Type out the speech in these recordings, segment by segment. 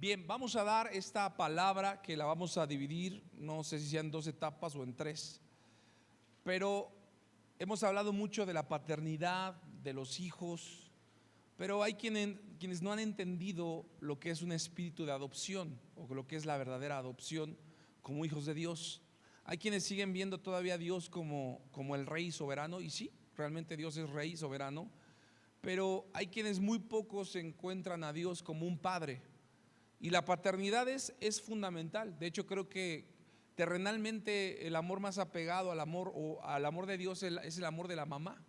Bien, vamos a dar esta palabra que la vamos a dividir, no sé si sean 2 etapas o en 3, pero hemos hablado mucho de la paternidad, de los hijos, pero hay quienes no han entendido lo que es un espíritu de adopción o lo que es la verdadera adopción como hijos de Dios. Hay quienes siguen viendo todavía a Dios como el rey soberano, y sí, realmente Dios es rey soberano, pero hay quienes muy pocos encuentran a Dios como un padre. Y la paternidad es fundamental. De hecho, creo que terrenalmente el amor más apegado al amor de Dios es el amor de la mamá.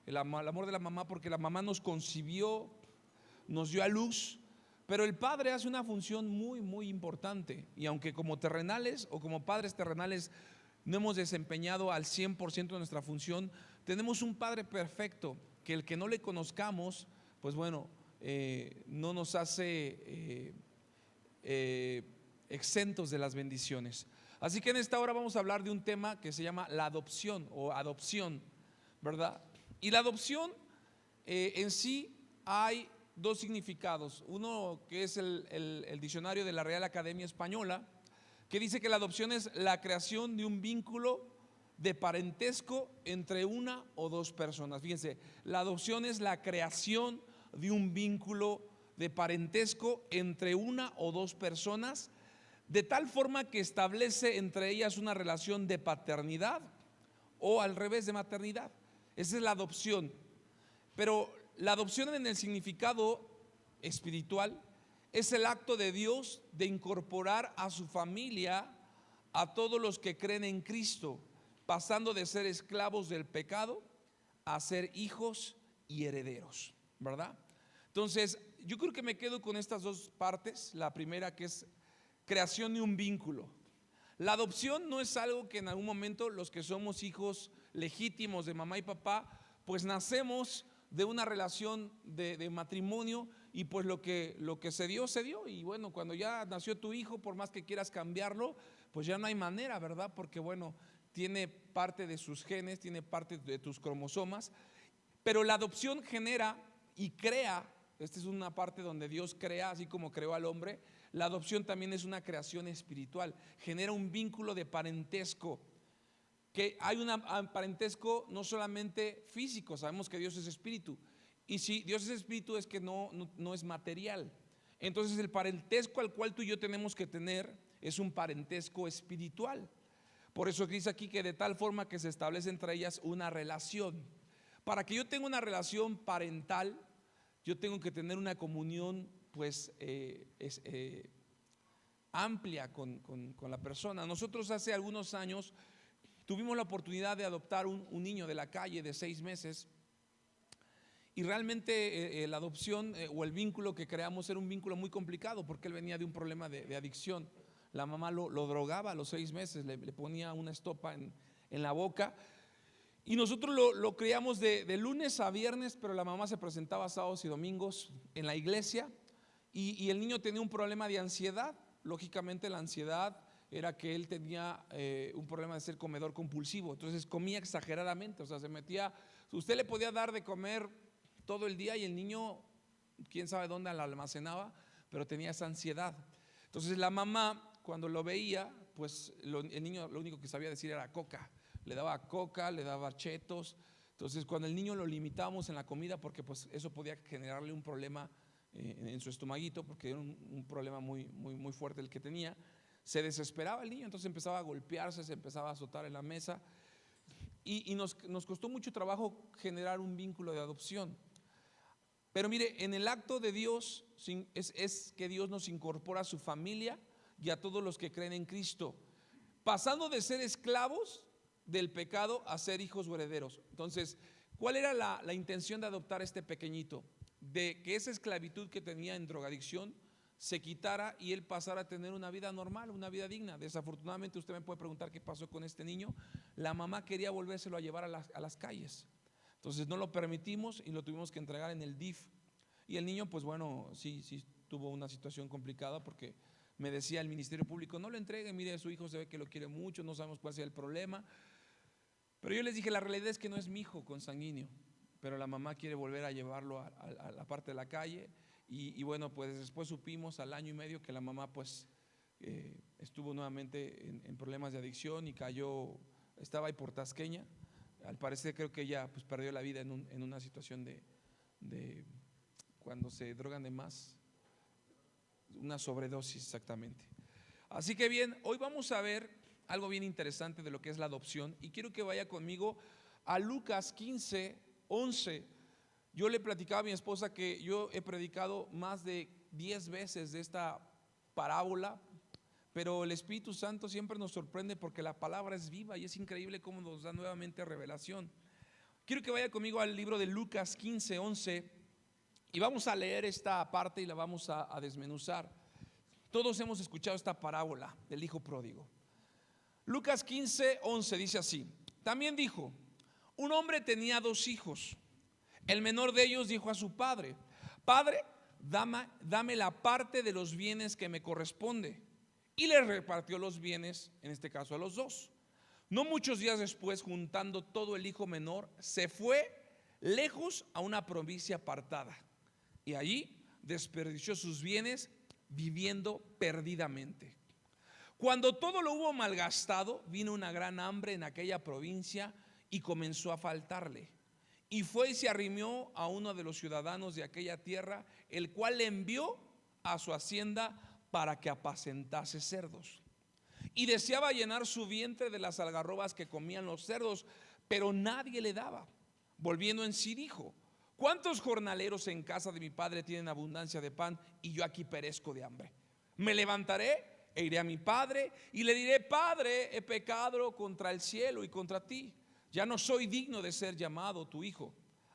El amor de la mamá, porque la mamá nos concibió, nos dio a luz, pero el padre hace una función muy importante. Y aunque como terrenales o como padres terrenales no hemos desempeñado al 100% de nuestra función, tenemos un padre perfecto que el que no le conozcamos, pues bueno, no nos hace exentos de las bendiciones. Así que en esta hora vamos a hablar de un tema que se llama la adopción o adopción, ¿verdad? Y la adopción en sí hay dos significados. Uno que es el diccionario de la Real Academia Española, que dice que la adopción es la creación de un vínculo de parentesco entre una o dos personas. Fíjense, la adopción es la creación de un vínculo de parentesco entre una o dos personas, de tal forma que establece entre ellas una relación de paternidad o al revés de maternidad. Esa es la adopción. Pero la adopción en el significado espiritual es el acto de Dios de incorporar a su familia a todos los que creen en Cristo, pasando de ser esclavos del pecado a ser hijos y herederos, ¿verdad? Entonces, yo creo que me quedo con estas dos partes. La primera, que es creación de un vínculo. La adopción no es algo que en algún momento los que somos hijos legítimos de mamá y papá, pues nacemos de una relación de matrimonio y pues lo que se dio, se dio. Y bueno, cuando ya nació tu hijo, por más que quieras cambiarlo, pues ya no hay manera, ¿verdad? Porque bueno, tiene parte de sus genes, tiene parte de tus cromosomas. Pero la adopción genera y crea. Esta es una parte donde Dios crea, así como creó al hombre. La adopción también es una creación espiritual, genera un vínculo de parentesco, que hay un parentesco no solamente físico, sabemos que Dios es espíritu, y si Dios es espíritu es que no es material. Entonces el parentesco al cual tú y yo tenemos que tener es un parentesco espiritual. Por eso dice aquí que de tal forma que se establece entre ellas una relación. Para que yo tenga una relación parental, yo tengo que tener una comunión pues amplia con la persona. Nosotros hace algunos años tuvimos la oportunidad de adoptar un niño de la calle de 6 meses y realmente la adopción o el vínculo que creamos era un vínculo muy complicado porque él venía de un problema de adicción. La mamá lo drogaba a los 6 meses, le ponía una estopa en la boca. Y nosotros lo criamos de lunes a viernes, pero la mamá se presentaba sábados y domingos en la iglesia y el niño tenía un problema de ansiedad. Lógicamente la ansiedad era que él tenía un problema de ser comedor compulsivo, entonces comía exageradamente, o sea, se metía, usted le podía dar de comer todo el día y el niño, quién sabe dónde la almacenaba, pero tenía esa ansiedad. Entonces la mamá cuando lo veía, pues el niño lo único que sabía decir era coca. Le daba coca, le daba chetos. Entonces cuando el niño lo limitábamos en la comida, porque pues eso podía generarle un problema en su estomaguito, porque era un problema muy fuerte el que tenía, se desesperaba el niño, entonces empezaba a golpearse, se empezaba a azotar en la mesa y nos costó mucho trabajo generar un vínculo de adopción. Pero mire, en el acto de Dios es que Dios nos incorpora a su familia y a todos los que creen en Cristo, pasando de ser esclavos del pecado a ser hijos o herederos. Entonces, ¿cuál era la intención de adoptar a este pequeñito? De que esa esclavitud que tenía en drogadicción se quitara y él pasara a tener una vida normal, una vida digna. Desafortunadamente usted me puede preguntar qué pasó con este niño. La mamá quería volvérselo a llevar a las calles. Entonces no lo permitimos y lo tuvimos que entregar en el DIF. Y el niño pues bueno, sí tuvo una situación complicada porque me decía el Ministerio Público, no lo entregue, mire, su hijo se ve que lo quiere mucho, no sabemos cuál sea el problema. Pero yo les dije, la realidad es que no es mi hijo consanguíneo, pero la mamá quiere volver a llevarlo a la parte de la calle y bueno, pues después supimos al año y medio que la mamá pues estuvo nuevamente en problemas de adicción y cayó, estaba ahí por Tasqueña. Al parecer creo que ella pues perdió la vida en una situación de cuando se drogan de más, una sobredosis exactamente. Así que bien, hoy vamos a ver algo bien interesante de lo que es la adopción y quiero que vaya conmigo a Lucas 15:11. Yo le platicaba a mi esposa que yo he predicado más de 10 veces de esta parábola, pero el Espíritu Santo siempre nos sorprende porque la palabra es viva y es increíble cómo nos da nuevamente revelación. Quiero que vaya conmigo al libro de Lucas 15:11 y vamos a leer esta parte y la vamos a desmenuzar. Todos hemos escuchado esta parábola del hijo pródigo. Lucas 15:11 dice así: también dijo, un hombre tenía 2 hijos. El menor de ellos dijo a su padre: Padre, dame la parte de los bienes que me corresponde. Y le repartió los bienes, en este caso a los 2. No muchos días después, juntando todo, el hijo menor se fue lejos a una provincia apartada y allí desperdició sus bienes viviendo perdidamente. Cuando todo lo hubo malgastado, vino una gran hambre en aquella provincia y comenzó a faltarle. Y fue y se arrimió a uno de los ciudadanos de aquella tierra, el cual le envió a su hacienda para que apacentase cerdos. Y deseaba llenar su vientre de las algarrobas que comían los cerdos, pero nadie le daba. Volviendo en sí dijo: ¿cuántos jornaleros en casa de mi padre tienen abundancia de pan y yo aquí perezco de hambre? Me levantaré e iré a mi padre y le diré: Padre, he pecado contra el cielo y contra ti. Ya no soy digno de ser llamado tu hijo.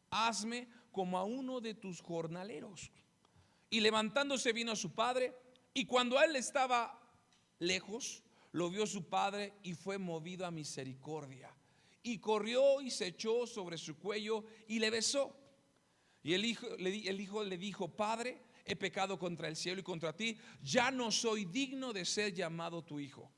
Hazme como a uno de tus jornaleros. Y levantándose vino a su padre, y cuando él estaba lejos, lo vio su padre y fue movido a misericordia. Y corrió y se echó sobre su cuello y le besó. Y el hijo le dijo: Padre, he pecado contra el cielo y contra ti, ya no soy digno de ser llamado tu hijo.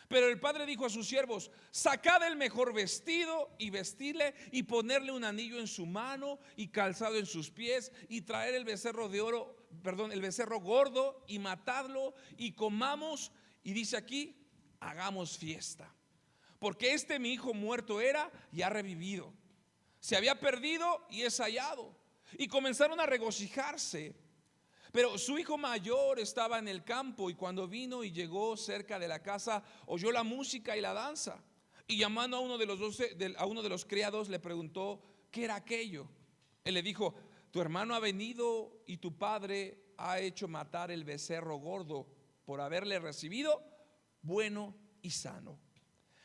Pero el padre dijo a sus siervos: sacad el mejor vestido y vestirle, y ponerle un anillo en su mano y calzado en sus pies, y traer el becerro el becerro gordo, y matadlo, y comamos. Y dice aquí: hagamos fiesta, porque mi hijo muerto era y ha revivido, se había perdido y es hallado. Y comenzaron a regocijarse. Pero su hijo mayor estaba en el campo, y cuando vino y llegó cerca de la casa, oyó la música y la danza. Y llamando a uno de los criados, le preguntó qué era aquello. Él le dijo: tu hermano ha venido y tu padre ha hecho matar el becerro gordo por haberle recibido bueno y sano.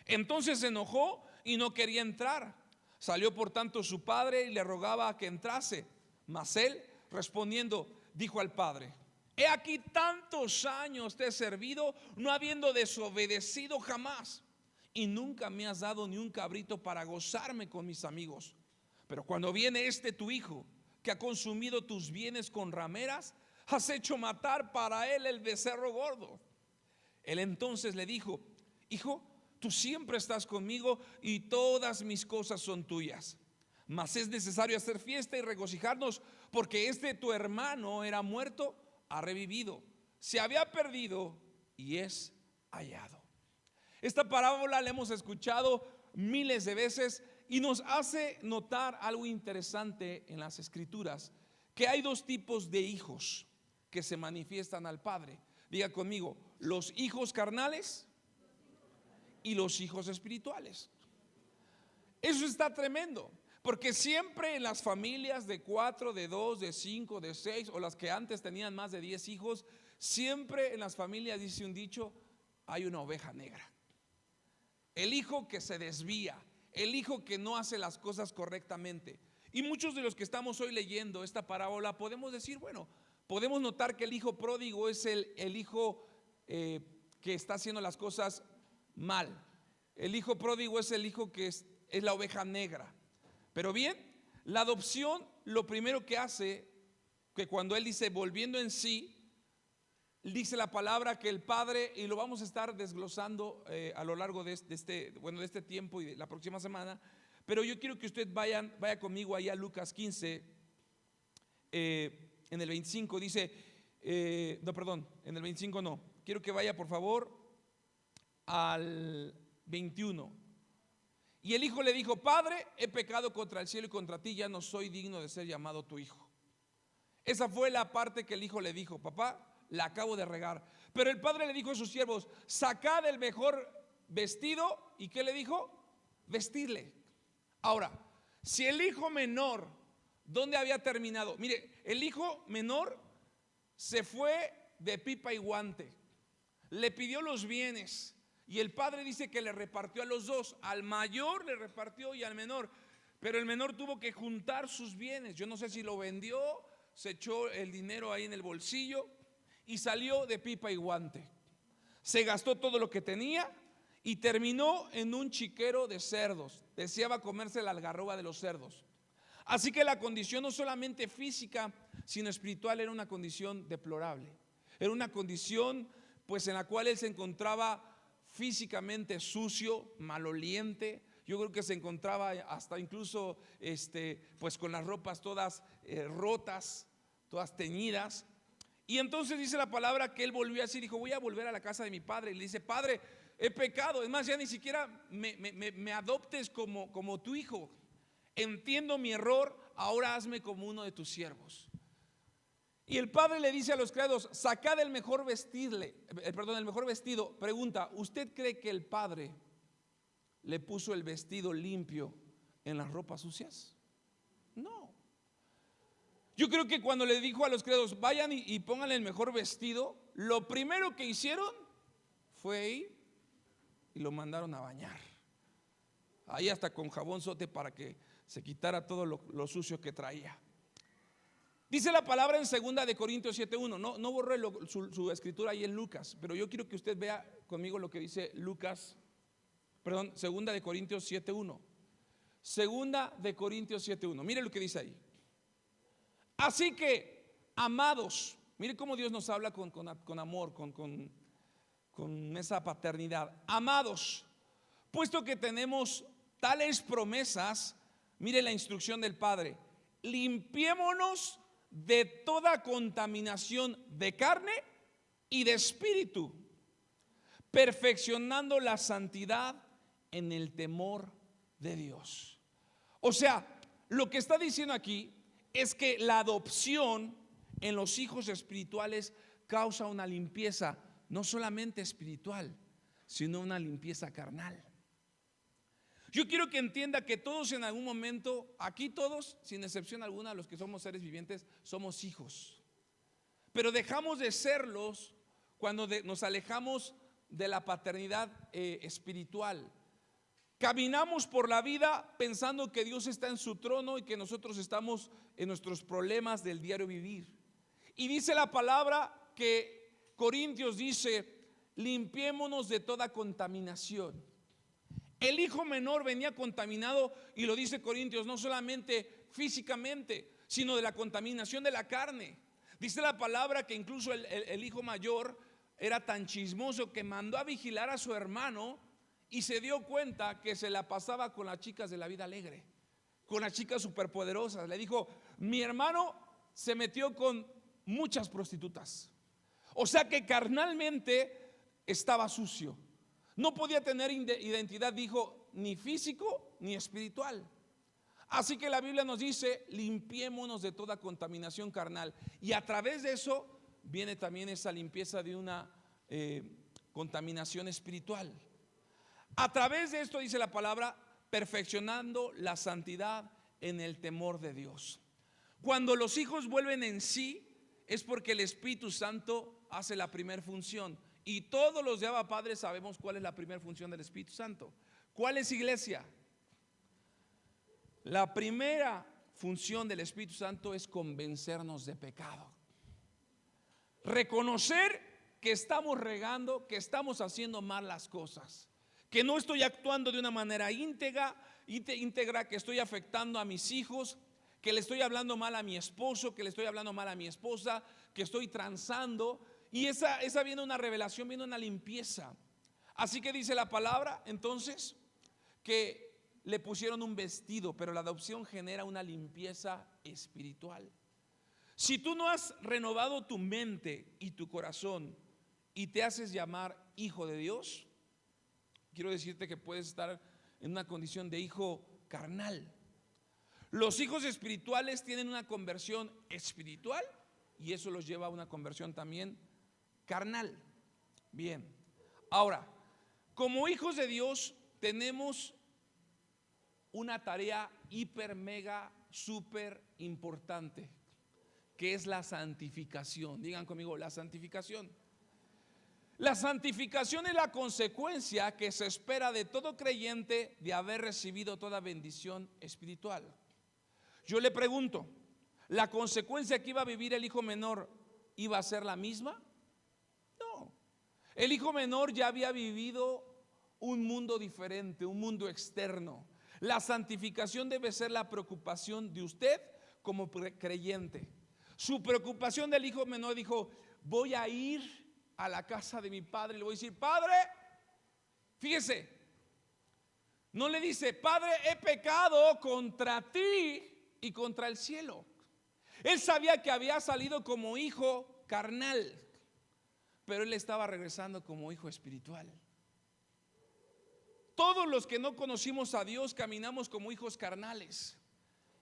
Entonces se enojó y no quería entrar. Salió por tanto su padre y le rogaba que entrase. Mas él, respondiendo, dijo al padre: he aquí tantos años te he servido, no habiendo desobedecido jamás, y nunca me has dado ni un cabrito para gozarme con mis amigos. Pero cuando viene tu hijo, que ha consumido tus bienes con rameras, has hecho matar para él el becerro gordo. Él entonces le dijo: hijo, tú siempre estás conmigo y todas mis cosas son tuyas. Mas es necesario hacer fiesta y regocijarnos, porque tu hermano era muerto, ha revivido, se había perdido y es hallado. Esta parábola la hemos escuchado miles de veces y nos hace notar algo interesante en las escrituras: que hay 2 tipos de hijos que se manifiestan al Padre. Diga conmigo: los hijos carnales y los hijos espirituales. Eso está tremendo, porque siempre en las familias de 4, de 2, de 5, de 6, o las que antes tenían más de 10 hijos, siempre en las familias, dice un dicho, hay una oveja negra. El hijo que se desvía, el hijo que no hace las cosas correctamente. Y muchos de los que estamos hoy leyendo esta parábola podemos decir, bueno, podemos notar que el hijo pródigo es el hijo que está haciendo las cosas mal. El hijo pródigo es el hijo que es la oveja negra. Pero bien, la adopción, lo primero que hace, que cuando él dice volviendo en sí, dice la palabra que el padre, y lo vamos a estar desglosando a lo largo de este tiempo y de la próxima semana, pero yo quiero que usted vaya conmigo ahí a Lucas 15, en el 25 dice, no, perdón, en el 25 no. Quiero que vaya por favor al 21. Y el hijo le dijo: Padre, he pecado contra el cielo y contra ti, ya no soy digno de ser llamado tu hijo. Esa fue la parte que el hijo le dijo: papá, la acabo de regar. Pero el padre le dijo a sus siervos: sacad el mejor vestido. ¿Y qué le dijo? Vestirle. Ahora, si el hijo menor, ¿dónde había terminado? Mire, el hijo menor se fue de pipa y guante, le pidió los bienes, y el padre dice que le repartió a los dos. Al mayor le repartió y al menor, pero el menor tuvo que juntar sus bienes. Yo no sé si lo vendió, se echó el dinero ahí en el bolsillo y salió de pipa y guante. Se gastó todo lo que tenía y terminó en un chiquero de cerdos. Deseaba comerse la algarroba de los cerdos. Así que la condición no solamente física, sino espiritual, era una condición deplorable. Era una condición pues en la cual él se encontraba físicamente sucio, maloliente. Yo creo que se encontraba hasta incluso pues con las ropas todas rotas, todas teñidas. Y entonces dice la palabra que él volvió así, dijo: voy a volver a la casa de mi padre. Y le dice: padre, he pecado, es más, ya ni siquiera me adoptes como tu hijo. Entiendo mi error, ahora hazme como uno de tus siervos. Y el padre le dice a los criados: sacad el mejor el mejor vestido. Pregunta: ¿usted cree que el padre le puso el vestido limpio en las ropas sucias? No. Yo creo que cuando le dijo a los criados: vayan y pónganle el mejor vestido, lo primero que hicieron fue ir y lo mandaron a bañar. Ahí hasta con jabón sote para que se quitara todo lo sucio que traía. Dice la palabra en 2 de Corintios 7:1. No borré su escritura ahí en Lucas, pero yo quiero que usted vea conmigo lo que dice Lucas, perdón, 2 de Corintios 7:1. 2 de Corintios 7:1. Mire lo que dice ahí. Así que, amados, mire cómo Dios nos habla con amor, con esa paternidad. Amados, puesto que tenemos tales promesas, mire la instrucción del Padre: limpiémonos de toda contaminación de carne y de espíritu, perfeccionando la santidad en el temor de Dios. O sea, lo que está diciendo aquí es que la adopción en los hijos espirituales causa una limpieza no solamente espiritual, sino una limpieza carnal. Yo quiero que entienda que todos en algún momento, aquí todos, sin excepción alguna, los que somos seres vivientes, somos hijos. Pero dejamos de serlos cuando nos alejamos de la paternidad espiritual. Caminamos por la vida pensando que Dios está en su trono y que nosotros estamos en nuestros problemas del diario vivir. Y dice la palabra que Corintios dice: limpiémonos de toda contaminación. El hijo menor venía contaminado, y lo dice Corintios, no solamente físicamente, sino de la contaminación de la carne. Dice la palabra que incluso el hijo mayor era tan chismoso que mandó a vigilar a su hermano y se dio cuenta que se la pasaba con las chicas de la vida alegre, con las chicas superpoderosas. Le dijo: mi hermano se metió con muchas prostitutas. O sea que carnalmente estaba sucio. No podía tener identidad, dijo, ni físico ni espiritual. Así que la Biblia nos dice: limpiémonos de toda contaminación carnal. Y a través de eso viene también esa limpieza de una contaminación espiritual. A través de esto, dice la palabra, perfeccionando la santidad en el temor de Dios. Cuando los hijos vuelven en sí, es porque el Espíritu Santo hace la primera función. Y todos los de Abba Padre sabemos cuál es la primera función del Espíritu Santo. ¿Cuál es, iglesia? La primera función del Espíritu Santo es convencernos de pecado. Reconocer que estamos regando, que estamos haciendo mal las cosas, que no estoy actuando de una manera íntegra, que estoy afectando a mis hijos, que le estoy hablando mal a mi esposo, que le estoy hablando mal a mi esposa, que estoy transando. Y esa viene una revelación, viene una limpieza. Así que dice la palabra entonces que le pusieron un vestido, pero la adopción genera una limpieza espiritual. Si tú no has renovado tu mente y tu corazón y te haces llamar hijo de Dios, quiero decirte que puedes estar en una condición de hijo carnal. Los hijos espirituales tienen una conversión espiritual y eso los lleva a una conversión también carnal. Bien, ahora, como hijos de Dios tenemos una tarea hiper, mega, súper importante, que es la santificación. Digan conmigo, la santificación. La santificación es la consecuencia que se espera de todo creyente de haber recibido toda bendición espiritual. Yo le pregunto, ¿la consecuencia que iba a vivir el hijo menor iba a ser la misma? No. El hijo menor ya había vivido un mundo diferente, un mundo externo. La santificación debe ser la preocupación de usted como creyente. Su preocupación del hijo menor dijo: voy a ir a la casa de mi padre y le voy a decir: Padre, fíjese, no le dice: Padre, he pecado contra ti y contra el cielo. Él sabía que había salido como hijo carnal, pero él estaba regresando como hijo espiritual. Todos los que no conocimos a Dios caminamos como hijos carnales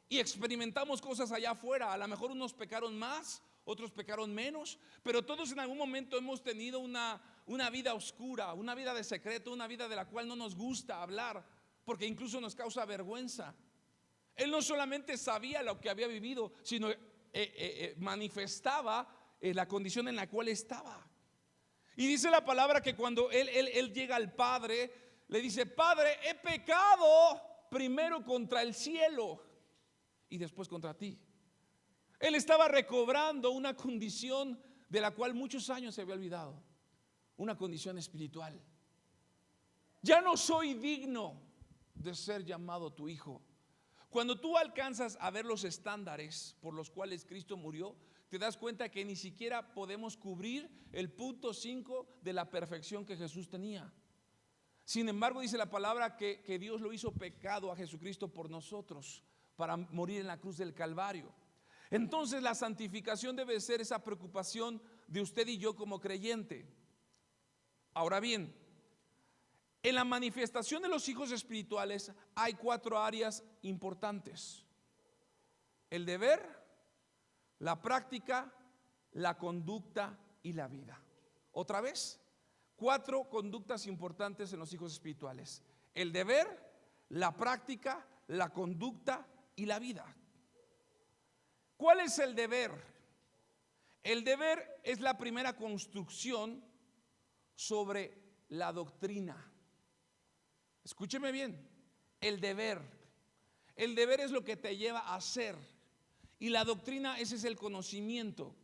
y experimentamos cosas allá afuera. A lo mejor unos pecaron más, otros pecaron menos, pero todos en algún momento hemos tenido una vida oscura, una vida de secreto, una vida de la cual no nos gusta hablar, porque incluso nos causa vergüenza. Él no solamente sabía lo que había vivido, sino manifestaba la condición en la cual estaba. Y dice la palabra que cuando él llega al Padre, le dice: Padre, he pecado primero contra el cielo y después contra ti. Él estaba recobrando una condición de la cual muchos años se había olvidado, una condición espiritual. Ya no soy digno de ser llamado tu hijo. Cuando tú alcanzas a ver los estándares por los cuales Cristo murió, te das cuenta que ni siquiera podemos cubrir el punto 5 de la perfección que Jesús tenía. Sin embargo, dice la palabra que Dios lo hizo pecado a Jesucristo por nosotros, para morir en la cruz del Calvario. Entonces la santificación debe ser esa preocupación de usted y yo como creyente. Ahora bien, en la manifestación de los hijos espirituales hay 4 áreas importantes: el deber, la práctica, la conducta y la vida. Otra vez, 4 conductas importantes en los hijos espirituales: el deber, la práctica, la conducta y la vida. ¿Cuál es el deber? El deber es la primera construcción sobre la doctrina. Escúcheme bien, el deber. El deber es lo que te lleva a hacer, y la doctrina, ese es el conocimiento.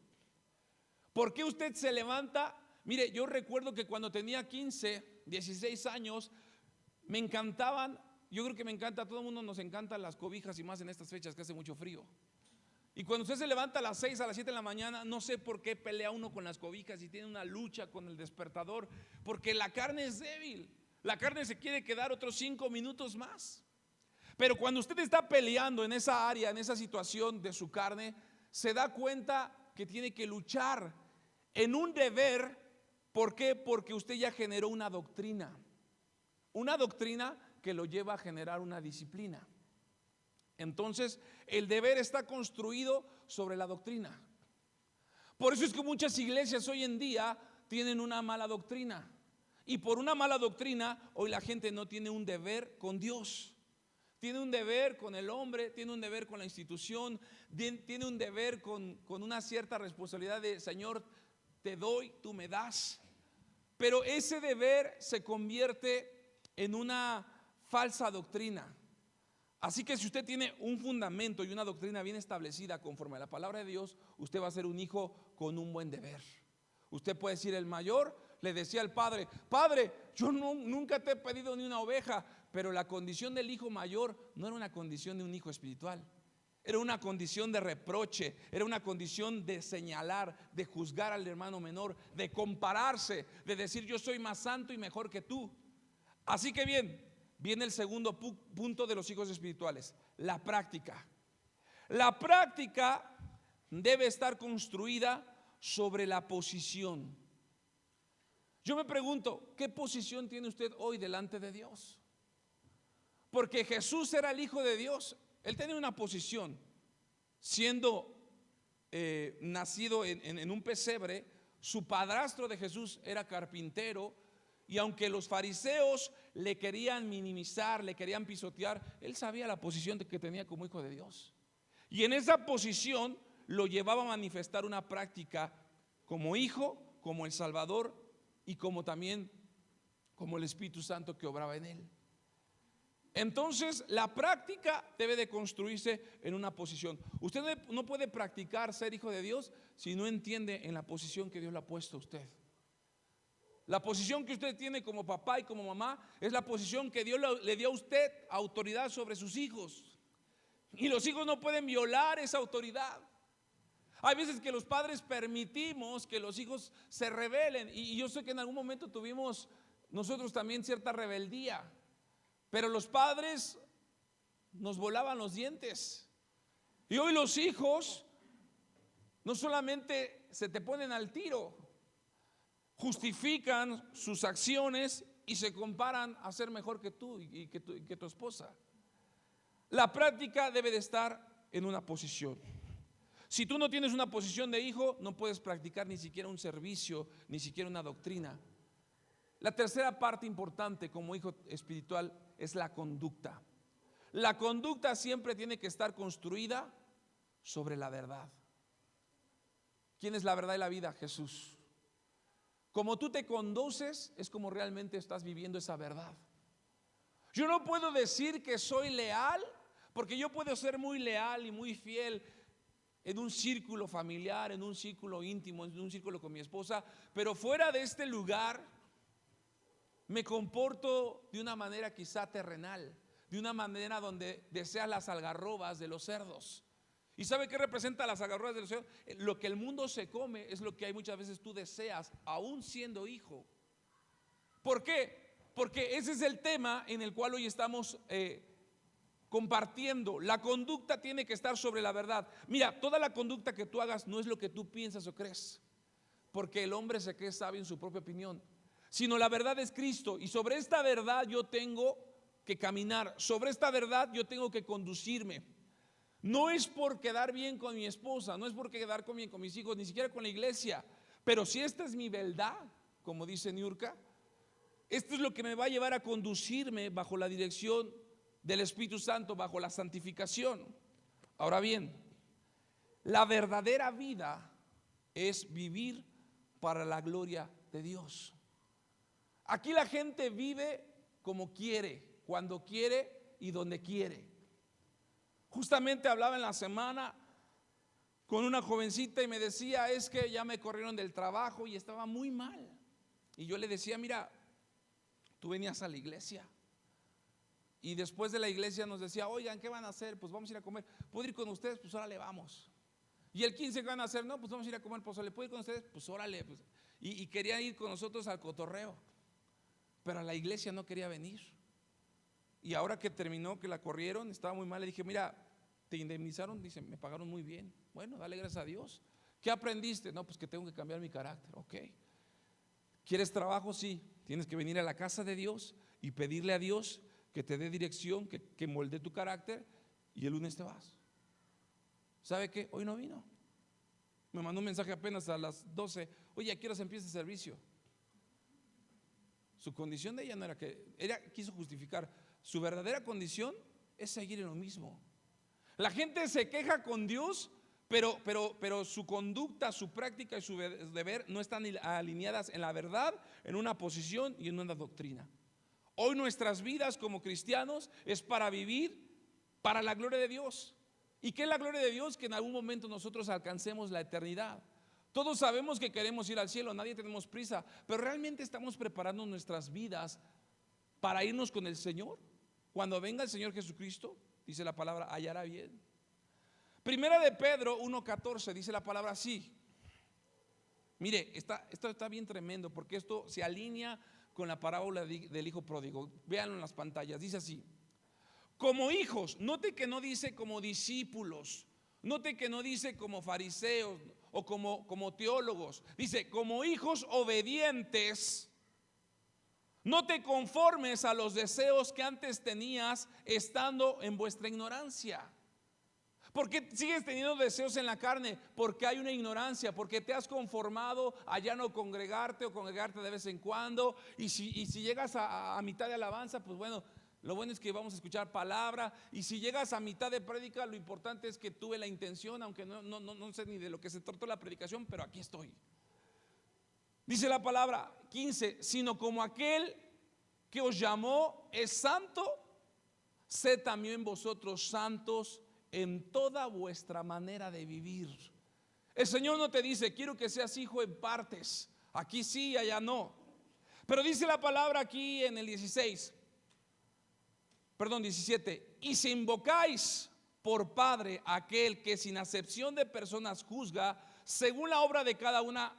¿Por qué usted se levanta? Mire, yo recuerdo que cuando tenía 15, 16 años, me encantaban, yo creo que me encanta, a todo el mundo nos encantan las cobijas, y más en estas fechas que hace mucho frío. Y cuando usted se levanta a las 6, a las 7 de la mañana, no sé por qué pelea uno con las cobijas y tiene una lucha con el despertador, porque la carne es débil. La carne se quiere quedar otros 5 minutos más. Pero cuando usted está peleando en esa área, en esa situación de su carne, se da cuenta que tiene que luchar en un deber. ¿Por qué? Porque usted ya generó una doctrina que lo lleva a generar una disciplina. Entonces el deber está construido sobre la doctrina. Por eso es que muchas iglesias hoy en día tienen una mala doctrina, y por una mala doctrina hoy la gente no tiene un deber con Dios. Tiene un deber con el hombre, tiene un deber con la institución, tiene un deber con una cierta responsabilidad de: Señor, te doy, tú me das. Pero ese deber se convierte en una falsa doctrina. Así que si usted tiene un fundamento y una doctrina bien establecida conforme a la palabra de Dios, usted va a ser un hijo con un buen deber. Usted puede decir: el mayor le decía al padre: Padre, yo nunca te he pedido ni una oveja. Pero la condición del hijo mayor no era una condición de un hijo espiritual. Era una condición de reproche, era una condición de señalar, de juzgar al hermano menor, de compararse, de decir: yo soy más santo y mejor que tú. Así que bien, viene el segundo punto de los hijos espirituales: la práctica. La práctica debe estar construida sobre la posición. Yo me pregunto, ¿qué posición tiene usted hoy delante de Dios? Porque Jesús era el Hijo de Dios. Él tenía una posición. Siendo nacido en un pesebre, su padrastro de Jesús era carpintero. Y aunque los fariseos le querían minimizar, le querían pisotear, él sabía la posición que tenía como Hijo de Dios. Y en esa posición lo llevaba a manifestar una práctica como Hijo, como el Salvador y como también como el Espíritu Santo que obraba en él. Entonces la práctica debe de construirse en una posición. Usted no puede practicar ser hijo de Dios si no entiende en la posición que Dios le ha puesto a usted. La posición que usted tiene como papá y como mamá es la posición que Dios le dio a usted autoridad sobre sus hijos. Y los hijos no pueden violar esa autoridad. Hay veces que los padres permitimos que los hijos se rebelen. Y yo sé que en algún momento tuvimos nosotros también cierta rebeldía. Pero los padres nos volaban los dientes. Y hoy los hijos no solamente se te ponen al tiro, justifican sus acciones y se comparan a ser mejor que tú y que tu esposa. La práctica debe de estar en una posición. Si tú no tienes una posición de hijo, no puedes practicar ni siquiera un servicio, ni siquiera una doctrina. La tercera parte importante como hijo espiritual es la conducta. La conducta siempre tiene que estar construida sobre la verdad. ¿Quién es la verdad y la vida? Jesús. Como tú te conduces es como realmente estás viviendo esa verdad. Yo no puedo decir que soy leal, porque yo puedo ser muy leal y muy fiel en un círculo familiar, en un círculo íntimo, en un círculo con mi esposa, pero fuera de este lugar me comporto de una manera quizá terrenal, de una manera donde deseas las algarrobas de los cerdos. ¿Y sabe qué representa las algarrobas de los cerdos? Lo que el mundo se come es lo que hay muchas veces tú deseas, aún siendo hijo. ¿Por qué? Porque ese es el tema en el cual hoy estamos compartiendo. La conducta tiene que estar sobre la verdad. Mira, toda la conducta que tú hagas no es lo que tú piensas o crees, porque el hombre se cree sabio en su propia opinión, sino la verdad es Cristo. Y sobre esta verdad yo tengo que caminar, sobre esta verdad yo tengo que conducirme. No es por quedar bien con mi esposa, no es por quedar bien con mis hijos, ni siquiera con la iglesia, pero si esta es mi verdad, como dice Niurka, esto es lo que me va a llevar a conducirme bajo la dirección del Espíritu Santo, bajo la santificación. Ahora bien, la verdadera vida es vivir para la gloria de Dios. Aquí la gente vive como quiere, cuando quiere y donde quiere. Justamente hablaba en la semana con una jovencita y me decía, es que ya me corrieron del trabajo y estaba muy mal. Y yo le decía, mira, tú venías a la iglesia y después de la iglesia nos decía, oigan, ¿qué van a hacer? Pues vamos a ir a comer. ¿Puedo ir con ustedes? Pues órale, vamos. Y el 15, ¿qué van a hacer? No, pues vamos a ir a comer pozole. ¿Puedo ir con ustedes? Pues órale. Pues. Y quería ir con nosotros al cotorreo, pero a la iglesia no quería venir. Y ahora que terminó, que la corrieron, estaba muy mal. Le dije, mira, ¿te indemnizaron? Dice, me pagaron muy bien. Bueno, dale gracias a Dios. ¿Qué aprendiste? No, pues que tengo que cambiar mi carácter. Ok. ¿Quieres trabajo? Sí. Tienes que venir a la casa de Dios y pedirle a Dios que te dé dirección, que molde tu carácter, y el lunes te vas. ¿Sabe qué? Hoy no vino. Me mandó un mensaje apenas a las 12. Oye, ¿a qué hora se empieza el servicio? Su condición de ella no era que, ella quiso justificar. Su verdadera condición es seguir en lo mismo. La gente se queja con Dios, pero su conducta, su práctica y su deber no están alineadas en la verdad, en una posición y en una doctrina. Hoy nuestras vidas como cristianos es para vivir para la gloria de Dios. ¿Y qué es la gloria de Dios? Que en algún momento nosotros alcancemos la eternidad. Todos sabemos que queremos ir al cielo, nadie tenemos prisa, pero realmente estamos preparando nuestras vidas para irnos con el Señor. Cuando venga el Señor Jesucristo, dice la palabra, hallará bien. Primera de Pedro 1:14 dice la palabra así. Mire, esto está bien tremendo, porque esto se alinea con la parábola del hijo pródigo. Véanlo en las pantallas, dice así: como hijos, note que no dice como discípulos, Note que no dice como fariseos o como teólogos, dice como hijos obedientes. No te conformes a los deseos que antes tenías estando en vuestra ignorancia. ¿Por qué sigues teniendo deseos en la carne? Porque hay una ignorancia, porque te has conformado a ya no congregarte o congregarte de vez en cuando. Y si llegas a mitad de alabanza, pues bueno, lo bueno es que vamos a escuchar palabra. Y si llegas a mitad de prédica, lo importante es que tuve la intención, aunque no sé ni de lo que se trató la predicación, pero aquí estoy. Dice la palabra 15, sino como aquel que os llamó es santo, sed también vosotros santos en toda vuestra manera de vivir. El Señor no te dice, quiero que seas hijo en partes, aquí sí, allá no. Pero dice la palabra aquí en el 17, y si invocáis por Padre aquel que sin acepción de personas juzga, según la obra de cada una,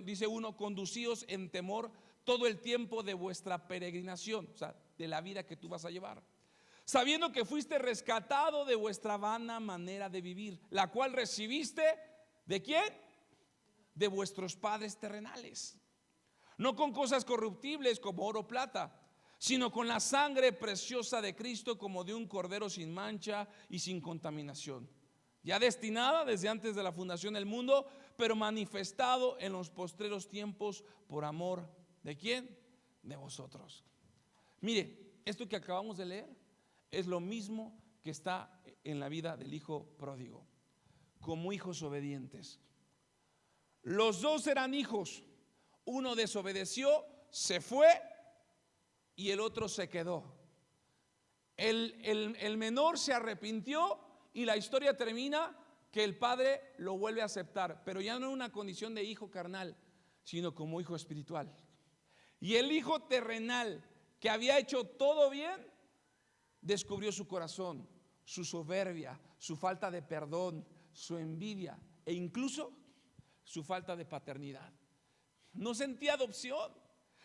dice uno, conducíos en temor todo el tiempo de vuestra peregrinación, o sea, de la vida que tú vas a llevar, sabiendo que fuiste rescatado de vuestra vana manera de vivir, la cual recibiste ¿de quién? De vuestros padres terrenales, no con cosas corruptibles como oro o plata, sino con la sangre preciosa de Cristo, como de un cordero sin mancha y sin contaminación, ya destinada desde antes de la fundación del mundo, pero manifestado en los postreros tiempos por amor ¿de quién? De vosotros. Mire, esto que acabamos de leer es lo mismo que está en la vida del hijo pródigo, como hijos obedientes. Los dos eran hijos, uno desobedeció, se fue, y el otro se quedó. El menor se arrepintió y la historia termina que el padre lo vuelve a aceptar, pero ya no en una condición de hijo carnal, sino como hijo espiritual. Y el hijo terrenal, que había hecho todo bien, descubrió su corazón, su soberbia, su falta de perdón, su envidia e incluso su falta de paternidad. No sentía adopción.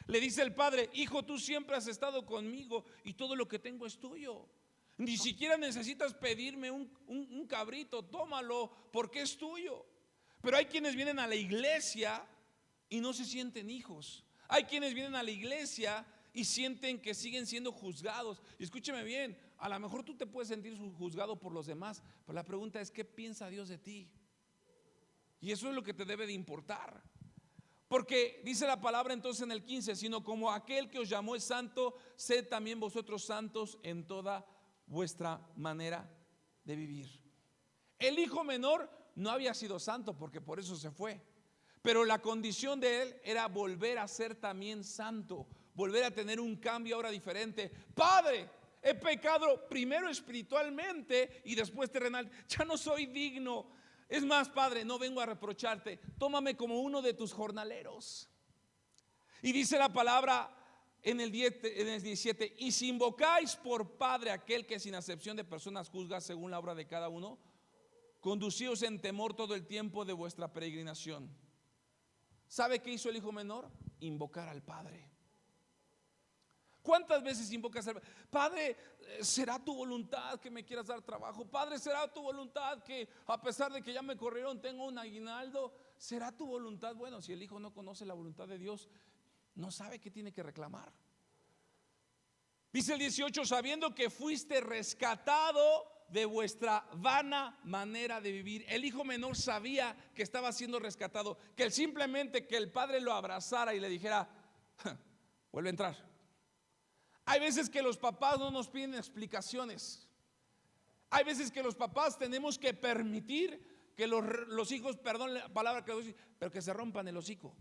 Le dice el padre, hijo, tú siempre has estado conmigo y todo lo que tengo es tuyo. Ni siquiera necesitas pedirme un cabrito, tómalo porque es tuyo. Pero hay quienes vienen a la iglesia y no se sienten hijos. Hay quienes vienen a la iglesia y sienten que siguen siendo juzgados. Y escúcheme bien, a lo mejor tú te puedes sentir juzgado por los demás, pero la pregunta es, ¿qué piensa Dios de ti? Y eso es lo que te debe de importar. Porque dice la palabra entonces en el 15, sino como aquel que os llamó es santo, sed también vosotros santos en toda vuestra manera de vivir. El hijo menor no había sido santo porque por eso se fue, pero la condición de él era volver a ser también santo, volver a tener un cambio ahora diferente. Padre, he pecado primero espiritualmente y después terrenal, ya no soy digno. Es más, Padre, no vengo a reprocharte, tómame como uno de tus jornaleros. Y dice la palabra en el 17, y si invocáis por Padre aquel que sin acepción de personas juzga según la obra de cada uno, conducíos en temor todo el tiempo de vuestra peregrinación. ¿Sabe qué hizo el hijo menor? Invocar al Padre. ¿Cuántas veces invocas al Padre? ¿Será tu voluntad que me quieras dar trabajo? Padre, ¿será tu voluntad que a pesar de que ya me corrieron tengo un aguinaldo? ¿Será tu voluntad? Bueno, si el hijo no conoce la voluntad de Dios, no sabe qué tiene que reclamar. Dice el 18, sabiendo que fuiste rescatado de vuestra vana manera de vivir. El hijo menor sabía que estaba siendo rescatado, que simplemente que el padre lo abrazara y le dijera, vuelve a entrar. Hay veces que los papás no nos piden explicaciones. Hay veces que los papás tenemos que permitir que los hijos, perdón la palabra que doy, pero que se rompan el hocico.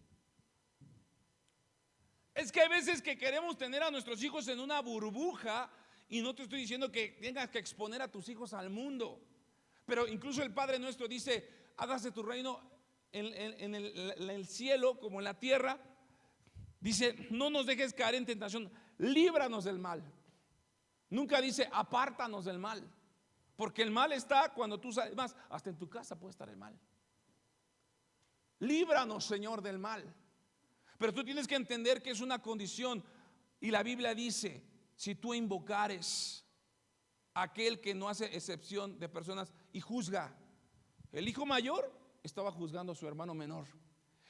Es que hay veces que queremos tener a nuestros hijos en una burbuja, y no te estoy diciendo que tengas que exponer a tus hijos al mundo, pero incluso el Padre nuestro dice, hágase tu reino en el cielo como en la tierra. Dice, no nos dejes caer en tentación, líbranos del mal. Nunca dice apártanos del mal, porque el mal está cuando tú sales, más hasta en tu casa puede estar el mal. Líbranos, Señor, del mal. Pero tú tienes que entender que es una condición, y la Biblia dice, si tú invocares a aquel que no hace excepción de personas, y juzga. El hijo mayor estaba juzgando a su hermano menor.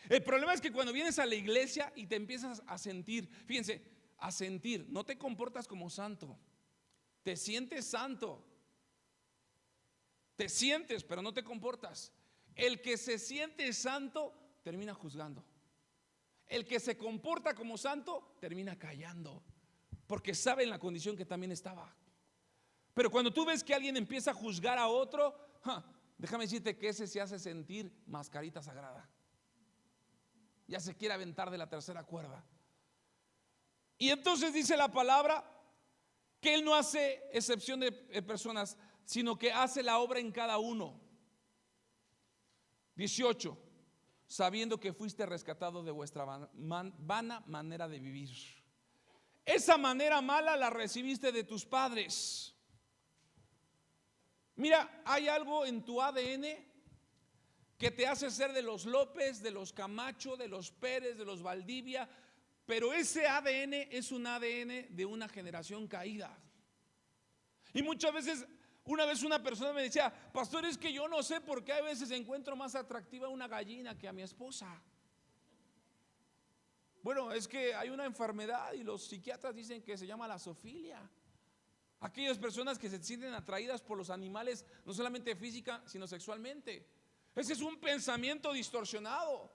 El problema es que cuando vienes a la iglesia y te empiezas a sentir, fíjense, a sentir, no te comportas como santo, te sientes santo, te sientes, pero no te comportas. El que se siente santo termina juzgando. El que se comporta como santo termina callando, porque sabe en la condición que también estaba. Pero cuando tú ves que alguien empieza a juzgar a otro, déjame decirte que ese se hace sentir mascarita sagrada. Ya se quiere aventar de la tercera cuerda. Y entonces dice la palabra que Él no hace excepción de personas, sino que hace la obra en cada uno. 18. Sabiendo que fuiste rescatado de vuestra vana manera de vivir. Esa manera mala la recibiste de tus padres. Mira, hay algo en tu ADN que te hace ser de los López, de los Camacho, de los Pérez, de los Valdivia, pero ese ADN es un ADN de una generación caída. Y muchas veces, una vez una persona me decía: pastor, es que yo no sé por qué a veces encuentro más atractiva a una gallina que a mi esposa. Bueno, es que hay una enfermedad y los psiquiatras dicen que se llama la zoofilia. Aquellas personas que se sienten atraídas por los animales, no solamente física, sino sexualmente. Ese es un pensamiento distorsionado.